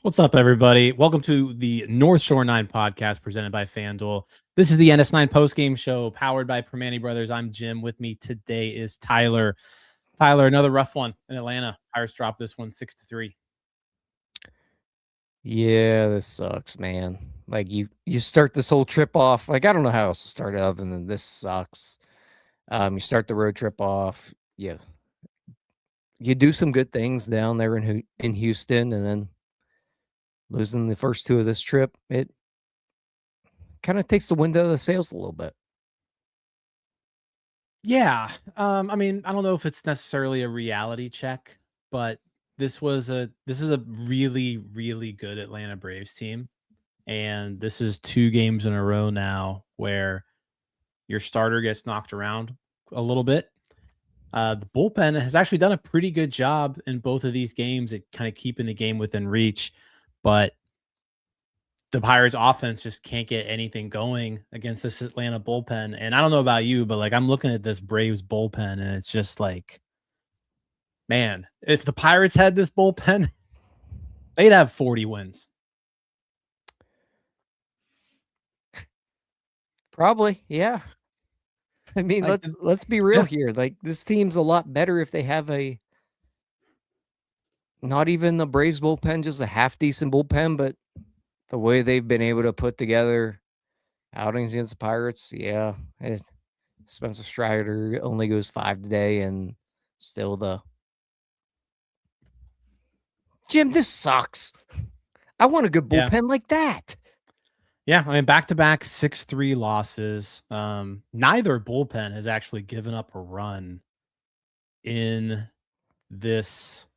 What's up, everybody? Welcome to the North Shore 9 podcast presented by FanDuel. This is the NS9 postgame show powered by Permani Brothers. I'm Jim. With me today is Tyler. Tyler, another rough one in Atlanta. Pirates dropped this one 6-3. Yeah, this sucks, man. Like you start this whole trip off. Like I don't know how else to start it other than this sucks. You start the road trip off. You do some good things down there in Houston, and then losing the first two of this trip, it kind of takes the wind out of the sails a little bit. Yeah. I mean, I don't know if it's necessarily a reality check, but this is a really, really good Atlanta Braves team. And this is 2 games in a row now where your starter gets knocked around a little bit. The bullpen has actually done a pretty good job in both of these games at kind of keeping the game within reach, but the Pirates offense just can't get anything going against this Atlanta bullpen. And I don't know about you, but like I'm looking at this Braves bullpen and it's just like, man, if the Pirates had this bullpen, they'd have 40 wins. Probably, yeah. I mean, Like, let's be real yeah. here. Like this team's a lot better if they have not even the Braves bullpen, just a half decent bullpen, but the way they've been able to put together outings against the Pirates, yeah. Spencer Strider only goes 5 today, and still Jim, this sucks. I want a good Yeah. bullpen like that. Yeah, I mean, back-to-back 6-3 losses. Neither bullpen has actually given up a run in this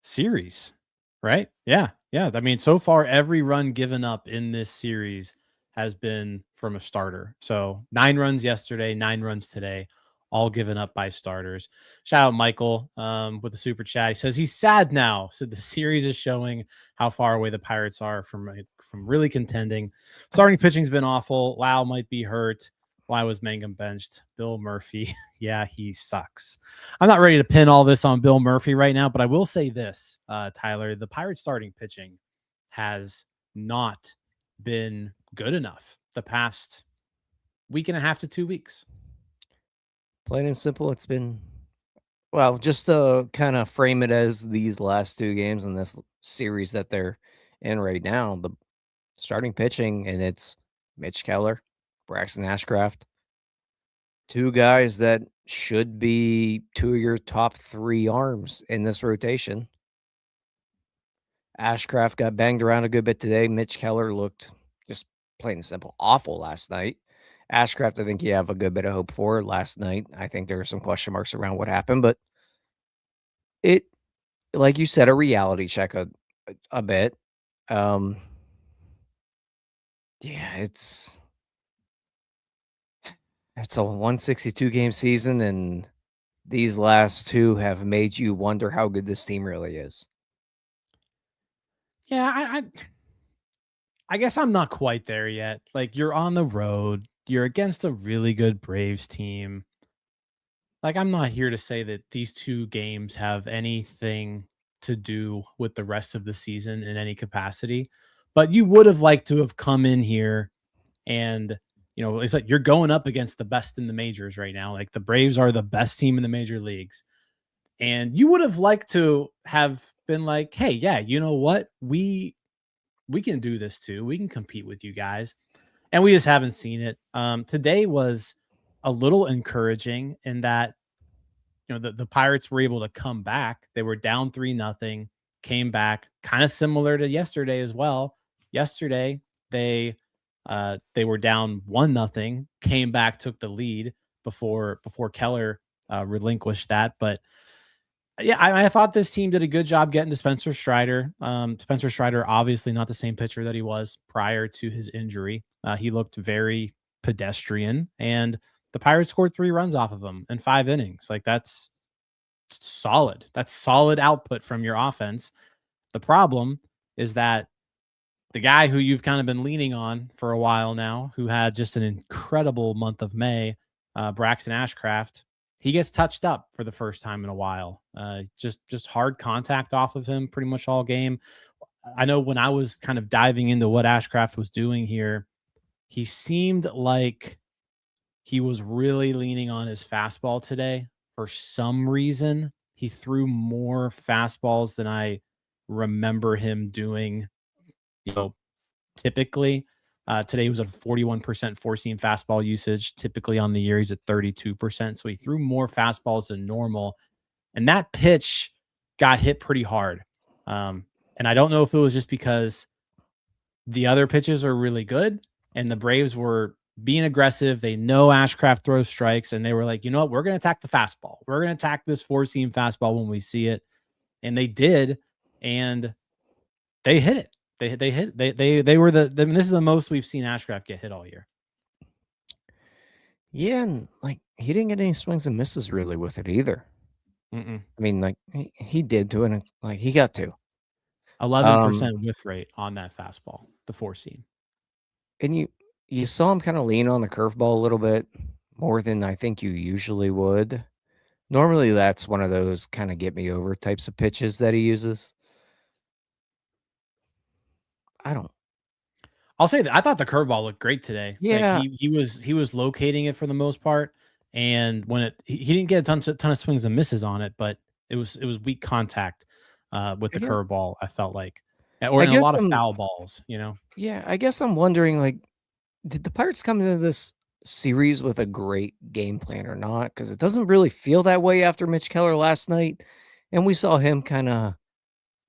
series, right? Yeah, yeah. I mean, so far, every run given up in this series has been from a starter. So 9 runs yesterday, 9 runs today, all given up by starters. Shout out Michael with the super chat. He says he's sad now. So the series is showing how far away the Pirates are from really contending. Starting pitching's been awful. Lau might be hurt. Why was Mangum benched? Bill Murphy. Yeah, he sucks. I'm not ready to pin all this on Bill Murphy right now, but I will say this, Tyler, the Pirates starting pitching has not been good enough the past week and a half to 2 weeks. Plain and simple, it's been well, just to kind of frame it as these last 2 games in this series that they're in right now, the starting pitching, and it's Mitch Keller, Braxton Ashcraft, 2 guys that should be 2 of your top 3 arms in this rotation. Ashcraft got banged around a good bit today. Mitch Keller looked just plain and simple awful last night. Ashcraft, I think you have a good bit of hope for last night. I think there are some question marks around what happened, but it, like you said, a reality check a bit. Yeah, it's a 162 game season, and these last 2 have made you wonder how good this team really is. Yeah, I guess I'm not quite there yet. Like, you're on the road, you're against a really good Braves team. Like, I'm not here to say that these 2 games have anything to do with the rest of the season in any capacity, but you would have liked to have come in here and, it's like you're going up against the best in the majors right now. Like, the Braves are the best team in the major leagues. And you would have liked to have been like, "Hey, yeah, you know what? We can do this too. We can compete with you guys." And we just haven't seen it. Today was a little encouraging in that the Pirates were able to come back. They were down 3-0, came back, kind of similar to yesterday as well. Yesterday they were down 1-0, came back, took the lead before Keller relinquished that. But yeah, I thought this team did a good job getting to Spencer Strider. Spencer Strider, obviously not the same pitcher that he was prior to his injury. He looked very pedestrian, and the Pirates scored 3 runs off of him in 5 innings. Like, that's solid. That's solid output from your offense. The problem is that the guy who you've kind of been leaning on for a while now, who had just an incredible month of May, Braxton Ashcraft, he gets touched up for the first time in a while. Just hard contact off of him pretty much all game. I know when I was kind of diving into what Ashcraft was doing here, he seemed like he was really leaning on his fastball today. For some reason, he threw more fastballs than I remember him doing, you know, typically. Today he was at 41% four seam fastball usage. Typically on the year, he's at 32%. So he threw more fastballs than normal. And that pitch got hit pretty hard. And I don't know if it was just because the other pitches are really good and the Braves were being aggressive. They know Ashcraft throws strikes and they were like, you know what? We're going to attack the fastball. We're going to attack this four seam fastball when we see it. And they did. And they hit it. They hit they were this is the most we've seen Ashcraft get hit all year. Yeah, and like he didn't get any swings and misses really with it either. Mm-mm. I mean, like he did do it, like he got to 11% whiff rate on that fastball, the four seam. and you saw him kind of lean on the curveball a little bit more than I think you usually would. Normally, that's one of those kind of get me over types of pitches that he uses. I don't. I'll say that I thought the curveball looked great today. Like Yeah, he was locating it for the most part, and when he didn't get a ton of swings and misses on it, but it was weak contact with I the guess. curveball. I felt like, or I in a guess lot of I'm. foul balls. You know. Yeah, I guess I'm wondering, like, did the Pirates come into this series with a great game plan or not? Because it doesn't really feel that way after Mitch Keller last night, and we saw him kind of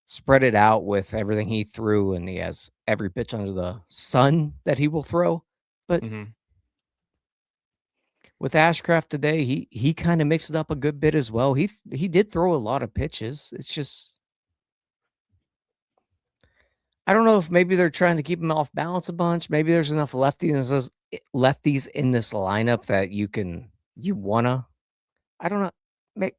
spread it out with everything he threw, and he has every pitch under the sun that he will throw. But Mm-hmm. with Ashcraft today, he kind of mixed it up a good bit as well. He did throw a lot of pitches. It's just I don't know if maybe they're trying to keep him off balance a bunch. Maybe there's enough lefties in this lineup that you wanna. I don't know. Make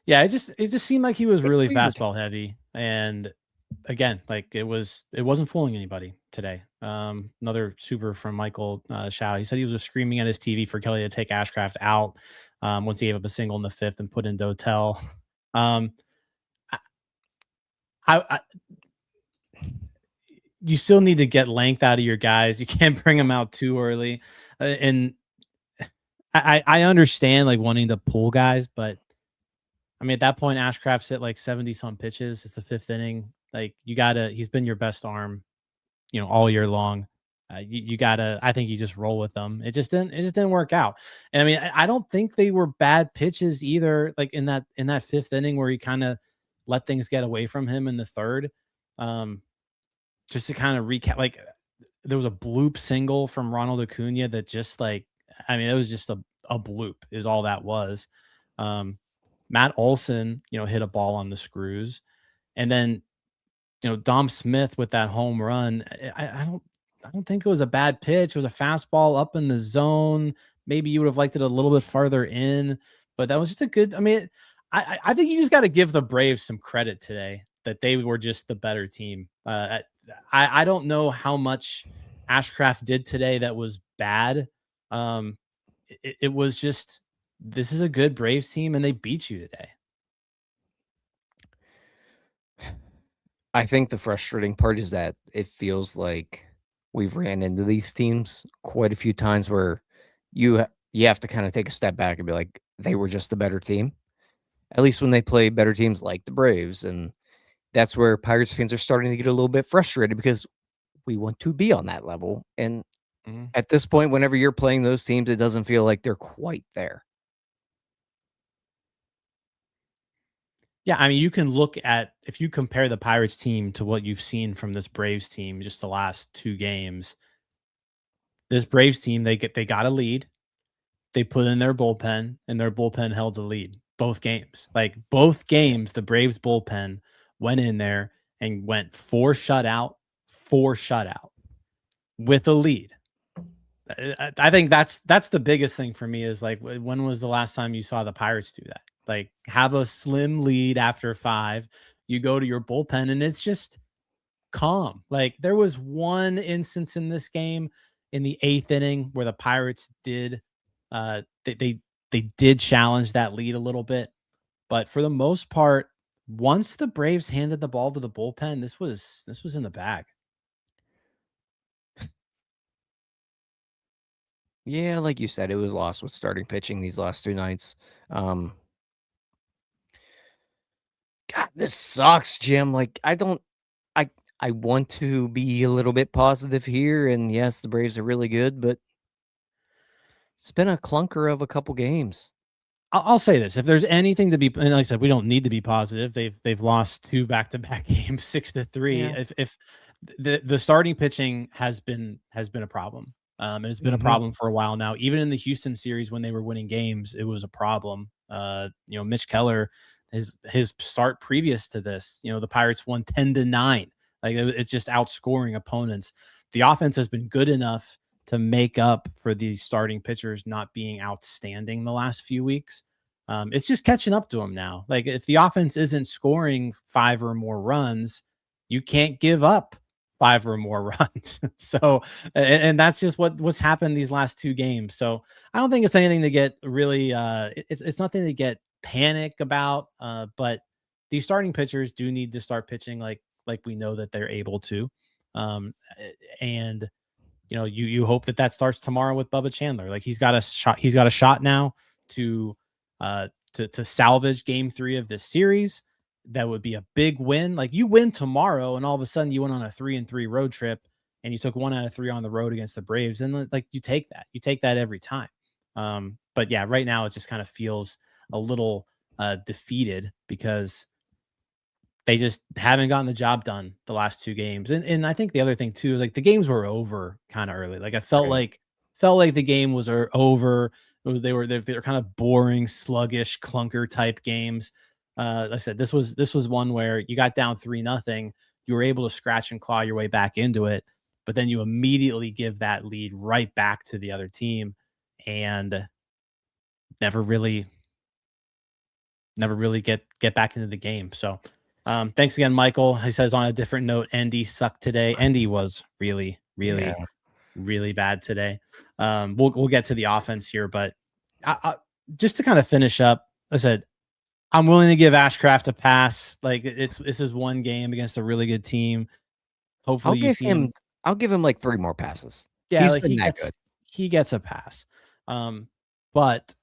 Yeah, it just seemed like he was it's really weird. fastball heavy, and again, like it wasn't fooling anybody today. Another super from Michael Shao. He said he was screaming at his TV for Kelly to take Ashcraft out once he gave up a single in the fifth and put in Dotel. Um, I you still need to get length out of your guys. You can't bring them out too early, and I understand like wanting to pull guys, but I mean, at that point, Ashcraft's hit like 70 some pitches. It's the fifth inning. Like he's been your best arm, you know, all year long. You gotta, I think you just roll with them. It just didn't work out. And I mean, I don't think they were bad pitches either. Like in that fifth inning where he kind of let things get away from him in the third. Um, just to kind of recap, like there was a bloop single from Ronald Acuna that just like, I mean, it was just a bloop is all that was. Um, Matt Olson, you know, hit a ball on the screws. And then, you know, Dom Smith with that home run. I don't think it was a bad pitch. It was a fastball up in the zone. Maybe you would have liked it a little bit farther in, but that was just a good. I mean, I think you just got to give the Braves some credit today that they were just the better team. I don't know how much Ashcraft did today that was bad. Um, it was just this is a good Braves team and they beat you today. I think the frustrating part is that it feels like we've ran into these teams quite a few times where you have to kind of take a step back and be like, they were just a better team. At least when they play better teams like the Braves. And that's where Pirates fans are starting to get a little bit frustrated because we want to be on that level. And Mhm. at this point, whenever you're playing those teams, it doesn't feel like they're quite there. Yeah, I mean, you can look at if you compare the Pirates team to what you've seen from this Braves team just the last two games. This Braves team, they got a lead. They put in their bullpen, and their bullpen held the lead both games. Like both games, the Braves bullpen went in there and went four shutout with a lead. I think that's the biggest thing for me is like when was the last time you saw the Pirates do that? Like have a slim lead after five, you go to your bullpen and it's just calm. Like there was one instance in this game in the eighth inning where the Pirates did they did challenge that lead a little bit, but for the most part, once the Braves handed the ball to the bullpen, this was in the bag. Yeah, like you said, it was lost with starting pitching these last 2 nights. Um, God, this sucks, Jim. Like, I I want to be a little bit positive here, and yes, the Braves are really good, but it's been a clunker of a couple games. I'll say this: if there's anything to be, and like I said, we don't need to be positive. They've lost 2 back-to-back games, 6-3. Yeah. If the starting pitching has been a problem, and it's been a Mhm. problem for a while now. Even in the Houston series when they were winning games, it was a problem. Mitch Keller, his start previous to this, the Pirates won 10-9. Like it's just outscoring opponents. The offense has been good enough to make up for these starting pitchers not being outstanding the last few weeks. It's just catching up to them now. Like if the offense isn't scoring 5 or more runs, you can't give up 5 or more runs. So, and that's just what's happened these last 2 games. So I don't think it's anything to get really. It's nothing to get panic about. But these starting pitchers do need to start pitching like we know that they're able to. And you hope that starts tomorrow with Bubba Chandler. Like he's got a shot. He's got a shot now to to salvage Game 3 of this series. That would be a big win. Like you win tomorrow, and all of a sudden you went on a 3-3 road trip, and you took 1 out of 3 on the road against the Braves, and like you take that. You take that every time. But yeah, right now it just kind of feels a little defeated because they just haven't gotten the job done the last 2 games. And I think the other thing too is like the games were over kind of early. Like I Right. felt like the game was over. They were kind of boring, sluggish, clunker type games. Like I said, this was one where you got down 3-0. You were able to scratch and claw your way back into it, but then you immediately give that lead right back to the other team and never really never really get back into the game. So, thanks again, Michael. He says on a different note, Endy sucked today. Endy was really, Yeah. really, really bad today. We'll get to the offense here, but just to kind of finish up, I said I'm willing to give Ashcraft a pass. Like this is one game against a really good team. I'll Hopefully, you give see him. him I'll give him, like, 3 more passes. Yeah, He's like been that good. he gets a pass. But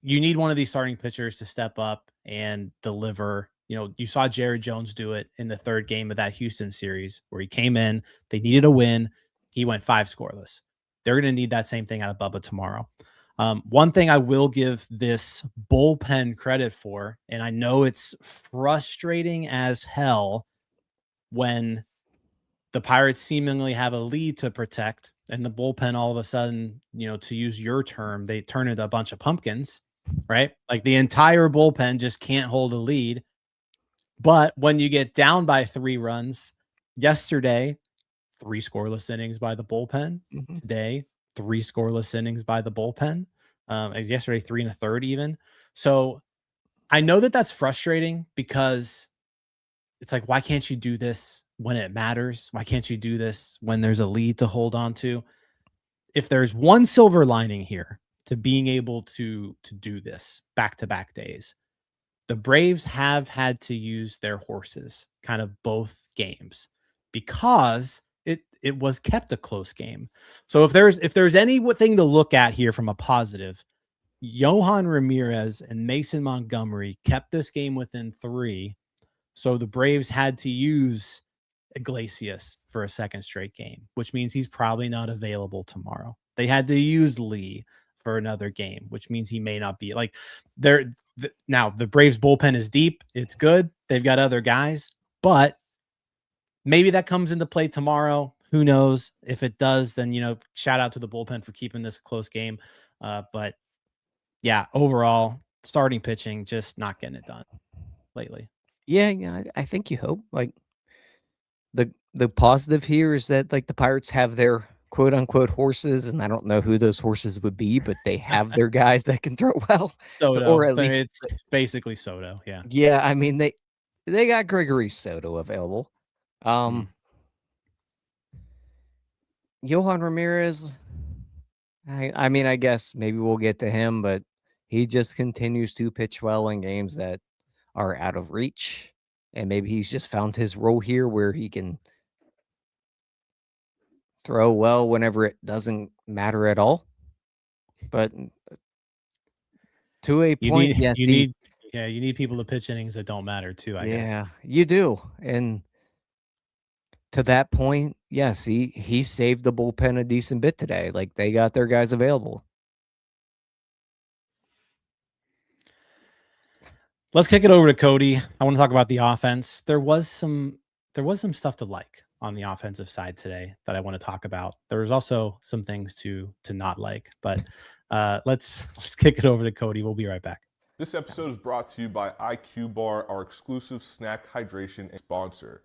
you need one of these starting pitchers to step up and deliver. You saw Jared Jones do it in the 3rd game of that Houston series where he came in, they needed a win, he went 5 scoreless. They're going to need that same thing out of Bubba tomorrow. One thing I will give this bullpen credit for, and I know it's frustrating as hell when the Pirates seemingly have a lead to protect, and the bullpen all of a sudden, to use your term, they turn into a bunch of pumpkins, right? Like the entire bullpen just can't hold a lead. But when you get down by 3 runs, yesterday, 3 scoreless innings by the bullpen. Mhm. Today, 3 scoreless innings by the bullpen. As yesterday, 3 1/3 even. So I know that that's frustrating because it's like, why can't you do this when it matters? Why can't you do this when there's a lead to hold on to? If there's one silver lining here to being able to do this back-to-back days, the Braves have had to use their horses kind of both games because it was kept a close game. So if there's anything to look at here from a positive, Johan Ramirez and Mason Montgomery kept this game within 3, so the Braves had to use Iglesias for a second straight game, which means he's probably not available tomorrow. They had to use Lee for another game, which means he may not be like they're now the Braves bullpen is deep. It's good. They've got other guys, but maybe that comes into play tomorrow. Who knows? If it does, then shout out to the bullpen for keeping this a close game. But yeah, overall, starting pitching just not getting it done lately. Yeah, yeah, I think you hope, like, the positive here is that, like, the Pirates have their quote unquote "horses," and I don't know who those horses would be, but they have their guys that can throw well, or Soto. at So least it's basically Soto. Yeah. yeah, I mean, they got Gregory Soto available. Mhm. Um, Johan Ramirez, I mean, I guess maybe we'll get to him, but he just continues to pitch well in games that are out of reach. and maybe he's just found his role here where he can throw well whenever it doesn't matter at all. But to a point, yes, you need people to pitch innings that don't matter too, I guess. yeah, you do. And to that point, yes, he saved the bullpen a decent bit today. Like, they got their guys available. Let's kick it over to Cody. I want to talk about the offense. There was some stuff to like on the offensive side today that I want to talk about. There was also some things to not like, but let's kick it over to Cody. We'll be right back. This episode is brought to you by IQ Bar, our exclusive snack hydration sponsor.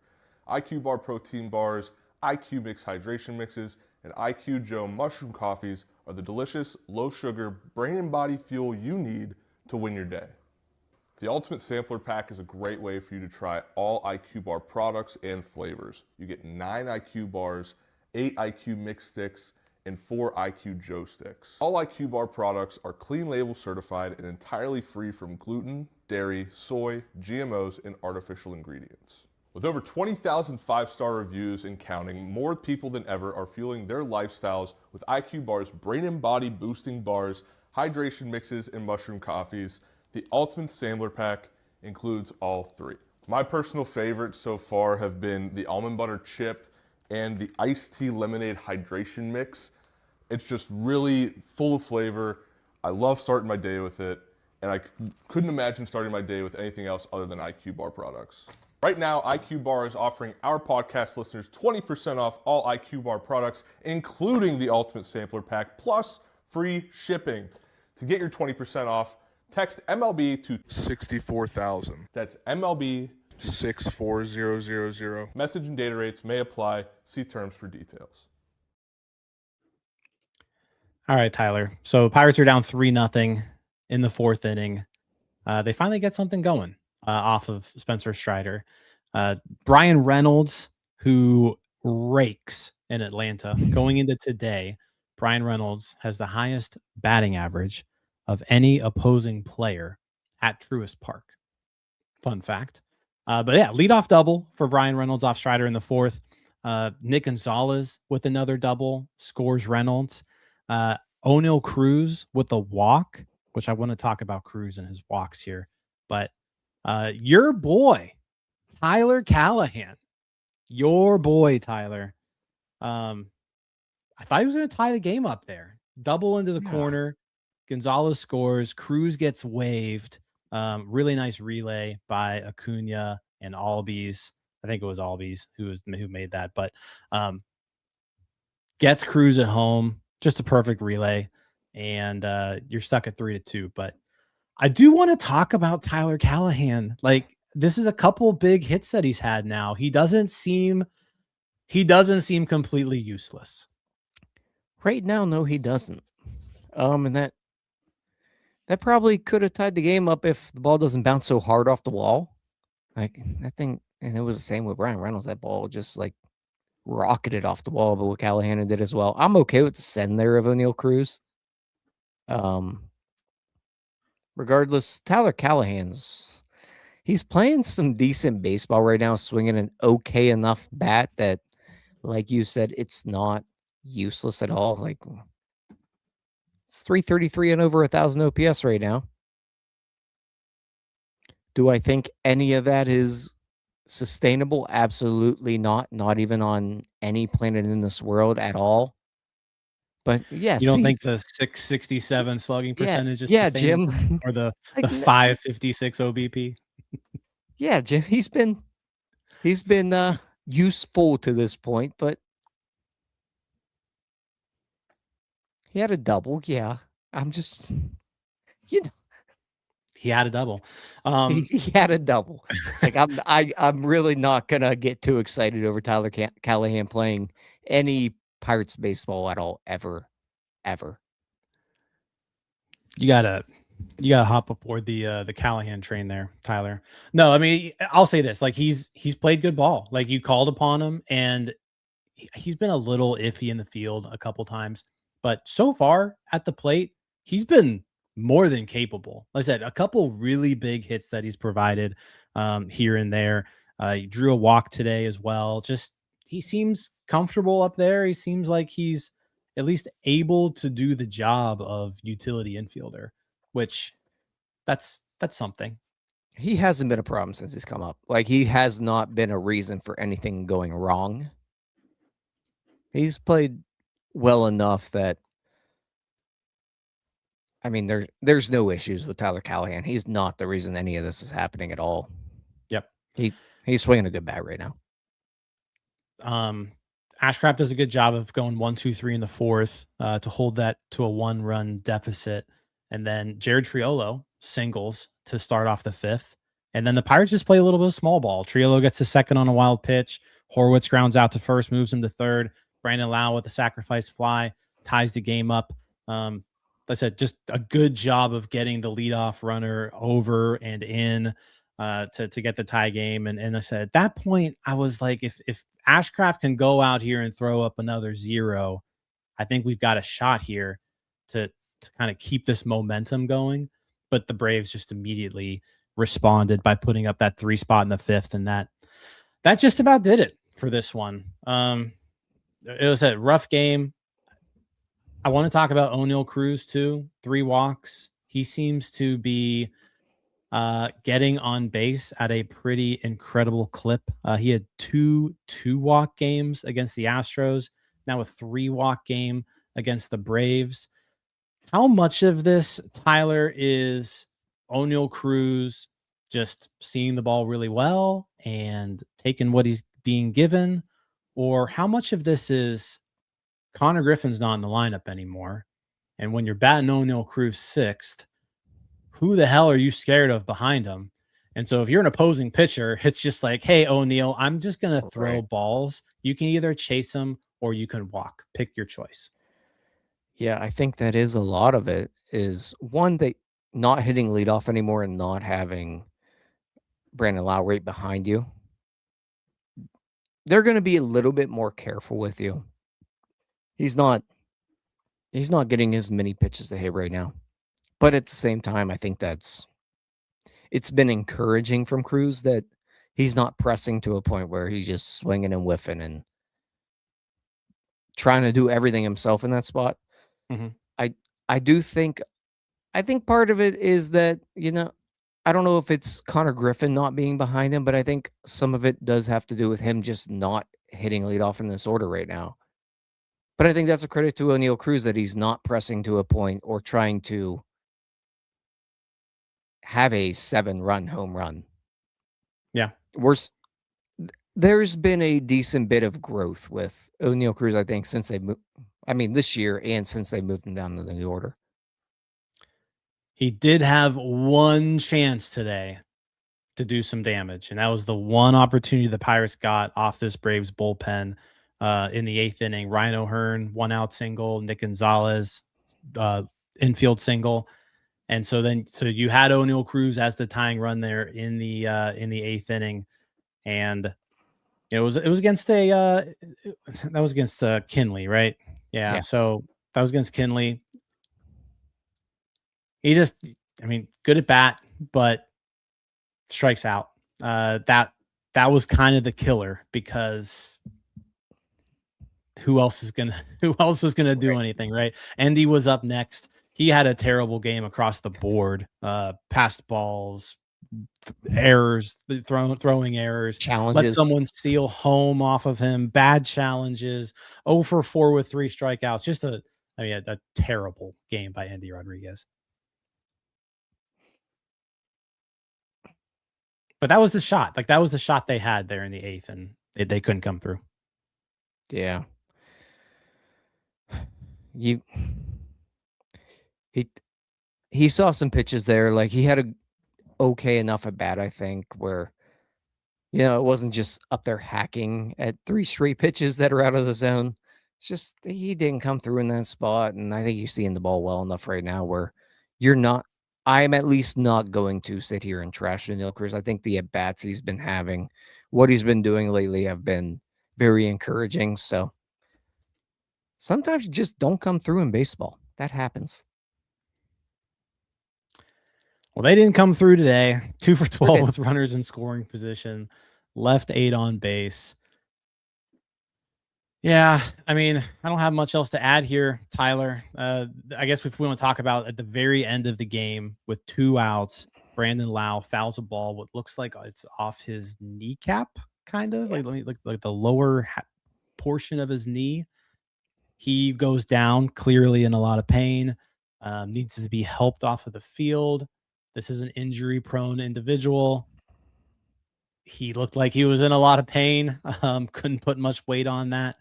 IQ Bar protein bars, IQ Mix hydration mixes, and IQ Joe mushroom coffees are the delicious, low-sugar, brain and body fuel you need to win your day. The Ultimate Sampler Pack is a great way for you to try all IQ Bar products and flavors. You get 9 IQ bars, 8 IQ Mix sticks, and 4 IQ Joe sticks. All IQ Bar products are clean label certified and entirely free from gluten, dairy, soy, GMOs, and artificial ingredients. With over 20,000 5-star reviews and counting, more people than ever are fueling their lifestyles with IQ Bar's brain and body boosting bars, hydration mixes, and mushroom coffees. The Ultimate Sampler Pack includes all 3. My personal favorites so far have been the almond butter chip and the iced tea lemonade hydration mix. It's just really full of flavor. I love starting my day with it, and I couldn't imagine starting my day with anything else other than IQ Bar products. Right now, IQ Bar is offering our podcast listeners 20% off all IQ Bar products, including the Ultimate Sampler Pack, plus free shipping. To get your 20% off, text MLB to 64,000. That's MLB 64000. Message and data rates may apply. See terms for details. All right, Tyler. So Pirates are down 3-0 in the 4th inning. They finally get something going off of Spencer Strider. Brian Reynolds, who rakes in Atlanta. Going into today, Brian Reynolds has the highest batting average of any opposing player at Truist Park. Fun fact. But yeah, leadoff double for Brian Reynolds off Strider in the 4th. Nick Gonzalez with another double scores Reynolds. Oneil Cruz with a walk, which I want to talk about Cruz and his walks here. But your boy, Tyler Callihan, your boy, Tyler. I thought he was going to tie the game up there. Double into the corner. Gonzalez scores. Cruz gets waived. Really nice relay by Acuna and Albies. I think it was Albies who made that, but gets Cruz at home. Just a perfect relay, and you're stuck at 3-2. But I do want to talk about Tyler Callihan. Like, this is a couple big hits that he's had now. He doesn't seem completely useless. Right now, no, he doesn't. And that probably could have tied the game up if the ball doesn't bounce so hard off the wall. Like, that thing, and it was the same with Brian Reynolds. That ball just like rocketed off the wall, but what Callihan did as well. I'm okay with the send there of Oneil Cruz. Regardless, Tyler he's playing some decent baseball right now, swinging an okay enough bat that, like you said, it's not useless at all. Like, it's 333 and over 1,000 OPS right now. Do I think any of that is sustainable? Absolutely not. Not even on any planet in this world at all. But yes, you don't think the 667 slugging percentage is Jim, or the 556 OBP? Yeah, Jim, he's been useful to this point, but he had a double. Yeah, I'm just, he had a double. He had a double. Like, I'm really not gonna get too excited over Tyler Callihan playing any Pirates baseball at all, ever. You gotta hop aboard the Callihan train there, Tyler. No, I mean, I'll say this: like, he's played good ball. Like, you called upon him, and he's been a little iffy in the field a couple times, but so far at the plate, he's been more than capable. Like I said, a couple really big hits that he's provided. here and there. He drew a walk today as well. Just he seems comfortable up there. He seems like he's at least able to do the job of utility infielder, which that's something. He hasn't been a problem since he's come up. Like, he has not been a reason for anything going wrong. He's played well enough that, I mean, there's no issues with Tyler Callihan. He's not the reason any of this is happening at all. Yep. He's swinging a good bat right now. Ashcraft does a good job of going 1, 2, 3 in the fourth to hold that to a 1-run deficit. And then Jared Triolo singles to start off the fifth. And then the Pirates just play a little bit of small ball. Triolo gets the second on a wild pitch. Horwitz grounds out to first, moves him to third. Brandon Lowe with a sacrifice fly ties the game up. Like I said, just a good job of getting the leadoff runner over and in to get the tie game. And I said, at that point, I was like, if Ashcraft can go out here and throw up another 0, I think we've got a shot here to kind of keep this momentum going. But the Braves just immediately responded by putting up that 3 spot in the fifth, and that just about did it for this one. It was a rough game. I want to talk about Oneil Cruz too. 3 walks. He seems to be getting on base at a pretty incredible clip. He had 2 2-walk games against the Astros, now a 3-walk game against the Braves. How much of this, Tyler, is Oneil Cruz just seeing the ball really well and taking what he's being given? Or how much of this is Connor Griffin's not in the lineup anymore? And when you're batting Oneil Cruz 6th, who the hell are you scared of behind him? And so if you're an opposing pitcher, it's just like, hey, Oneil, I'm just going to throw balls. You can either chase them or you can walk. Pick your choice. Yeah, I think that is a lot of it. Is one, they not hitting leadoff anymore and not having Brandon Lowe right behind you. They're going to be a little bit more careful with you. He's not getting as many pitches to hit right now. But at the same time, I think it's been encouraging from Cruz that he's not pressing to a point where he's just swinging and whiffing and trying to do everything himself in that spot. Mm-hmm. I think part of it is that, I don't know if it's Connor Griffin not being behind him, but I think some of it does have to do with him just not hitting leadoff in this order right now. But I think that's a credit to Oneil Cruz that he's not pressing to a point or trying to have a 7-run home run. Yeah. There's been a decent bit of growth with Oneil Cruz, I think, since this year and since they moved him down to the new order. He did have one chance today to do some damage, and that was the one opportunity the Pirates got off this Braves bullpen in the 8th inning. Ryan O'Hearn, 1-out single, Nick Gonzalez, infield single. And so you had Oneil Cruz as the tying run there in the 8th inning. And it was against that was against Kinley, right? Yeah. So that was against Kinley. He just, good at bat, but strikes out. That was kind of the killer, because who else was gonna do anything, right? Endy was up next. He had a terrible game across the board. Passed balls, errors, throwing errors, challenges. Let someone steal home off of him, bad challenges, 0 for 4 with 3 strikeouts. Just a terrible game by Endy Rodriguez. But that was the shot. Like, that was the shot they had there in the 8th, and they couldn't come through. Yeah. He saw some pitches there. Like, he had a okay enough at bat, I think, where, it wasn't just up there hacking at 3 straight pitches that are out of the zone. It's just he didn't come through in that spot, and I think you're seeing the ball well enough right now where I'm at least not going to sit here and trash Oneil Cruz. I think the at-bats he's been having, what he's been doing lately, have been very encouraging. So sometimes you just don't come through in baseball. That happens. Well, they didn't come through today. 2 for 12 didn't. with runners in scoring position, left 8 on base. Yeah, I mean, I don't have much else to add here, Tyler. I guess if we want to talk about at the very end of the game with 2 outs, Brandon Lowe fouls a ball. What looks like it's off his kneecap, kind of like let me like the lower portion of his knee. He goes down clearly in a lot of pain. Needs to be helped off of the field. This is an injury-prone individual. He looked like he was in a lot of pain. Couldn't put much weight on that.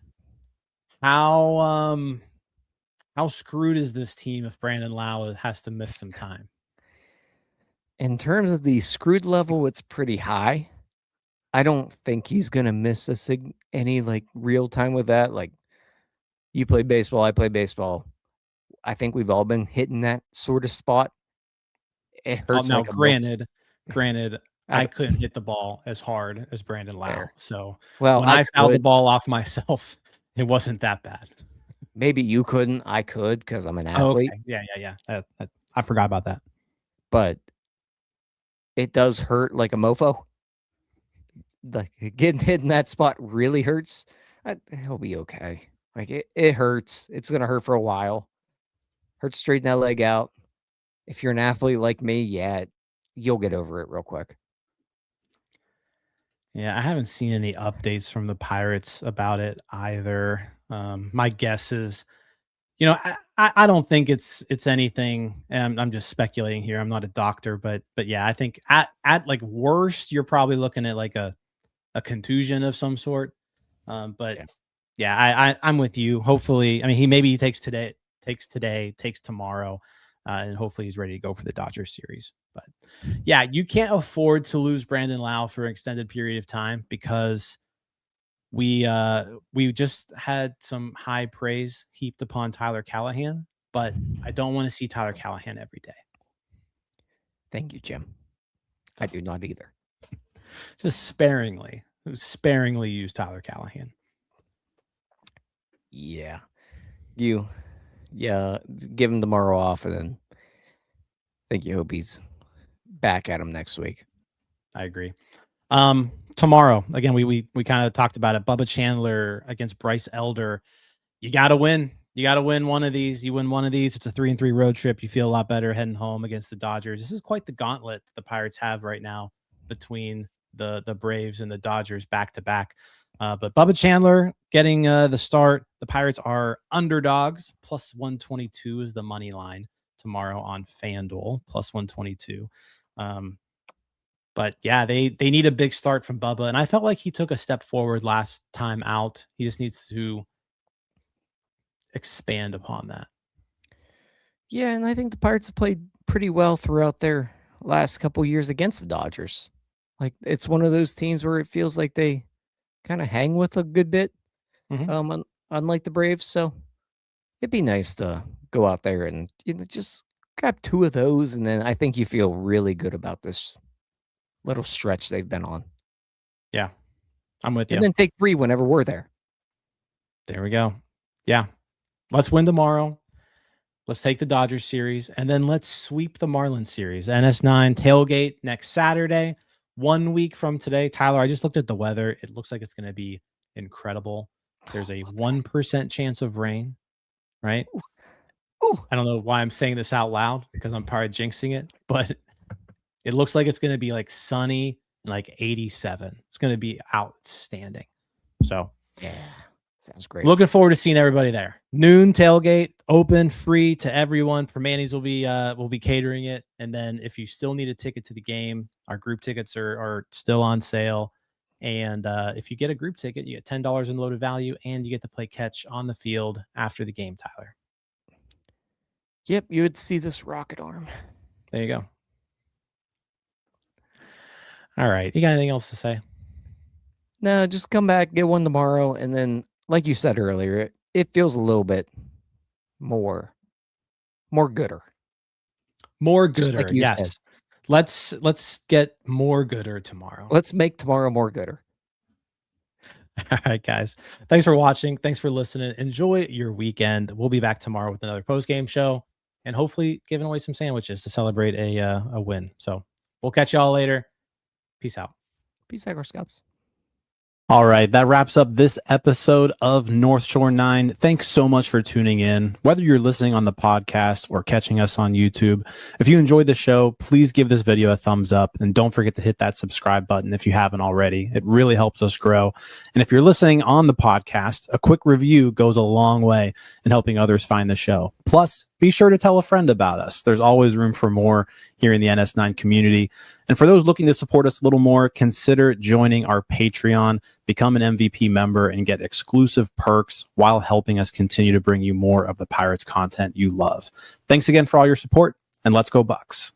How screwed is this team if Brandon Lowe has to miss some time? In terms of the screwed level, it's pretty high. I don't think he's gonna miss any like real time with that. Like, you play baseball, I play baseball. I think we've all been hitting that sort of spot. It hurts Now, like a granted, I I couldn't hit the ball as hard as Brandon Lowe. Fair. So Well, when I I fouled the could. ball off myself, it wasn't that bad. Maybe you couldn't. I could because I'm an Oh, athlete. okay. Yeah. I forgot about that. But it does hurt like a mofo. Like, getting hit in that spot really hurts. He'll be okay. Like, it hurts. It's gonna hurt for a while. Hurts straighten that leg out. If you're an athlete like me, yeah, you'll get over it real quick. Yeah, I haven't seen any updates from the Pirates about it either. My guess is, I don't think it's anything. And I'm just speculating here. I'm not a doctor, but yeah, I think at like worst, you're probably looking at like a contusion of some sort. But yeah, I'm with you. Hopefully, I mean, he takes today, takes tomorrow, and hopefully he's ready to go for the Dodgers series. But yeah, you can't afford to lose Brandon Lowe for an extended period of time because we just had some high praise heaped upon Tyler Callihan, but I don't want to see Tyler Callihan every day. Thank you, Jim. I do not either. Just sparingly use Tyler Callihan. Yeah. Give him tomorrow off, and then I think you hope he's back at him next week. I agree. Tomorrow, again, we kind of talked about it. Bubba Chandler against Bryce Elder. You got to win. You got to win one of these. You win one of these, it's a 3-3 road trip. You feel a lot better heading home against the Dodgers. This is quite the gauntlet the Pirates have right now between the Braves and the Dodgers back to back. But Bubba Chandler getting the start. The Pirates are underdogs. Plus 122 is the money line tomorrow on FanDuel. Plus 122. But yeah, they need a big start from Bubba. And I felt like he took a step forward last time out. He just needs to expand upon that. Yeah, and I think the Pirates have played pretty well throughout their last couple years against the Dodgers. Like, it's one of those teams where it feels like they kind of hang with a good bit, unlike the Braves. So it'd be nice to go out there and just grab 2 of those, and then I think you feel really good about this little stretch they've been on. Yeah, I'm with you. And then take 3 whenever we're there. There we go. Yeah, let's win tomorrow. Let's take the Dodgers series, and then let's sweep the Marlins series. NS9 tailgate next Saturday, 1 week from today. Tyler, I just looked at the weather. It looks like it's going to be incredible. There's a 1% chance of rain, right? Ooh. I don't know why I'm saying this out loud because I'm probably jinxing it, but it looks like it's going to be like sunny and like 87. It's going to be outstanding. So yeah, sounds great. Looking forward to seeing everybody there. Noon tailgate, open, free to everyone. Permanis will be catering it. And then if you still need a ticket to the game, our group tickets are still on sale. And if you get a group ticket, you get $10 in loaded value, and you get to play catch on the field after the game, Tyler. Yep, you would see this rocket arm. There you go. All right. You got anything else to say? No, just come back, get one tomorrow, and then, like you said earlier, it feels a little bit more gooder. More gooder, like you yes. said. Let's get more gooder tomorrow. Let's make tomorrow more gooder. All right, guys. Thanks for watching. Thanks for listening. Enjoy your weekend. We'll be back tomorrow with another post-game show. and hopefully giving away some sandwiches to celebrate a win. So we'll catch y'all later. Peace out. Peace out, Girl Scouts. All right, that wraps up this episode of North Shore 9. Thanks so much for tuning in. Whether you're listening on the podcast or catching us on YouTube, if you enjoyed the show, please give this video a thumbs up and don't forget to hit that subscribe button if you haven't already. It really helps us grow. And if you're listening on the podcast, a quick review goes a long way in helping others find the show. Plus, be sure to tell a friend about us. There's always room for more here in the NS9 community. And for those looking to support us a little more, consider joining our Patreon, become an MVP member, and get exclusive perks while helping us continue to bring you more of the Pirates content you love. Thanks again for all your support, and let's go Bucks.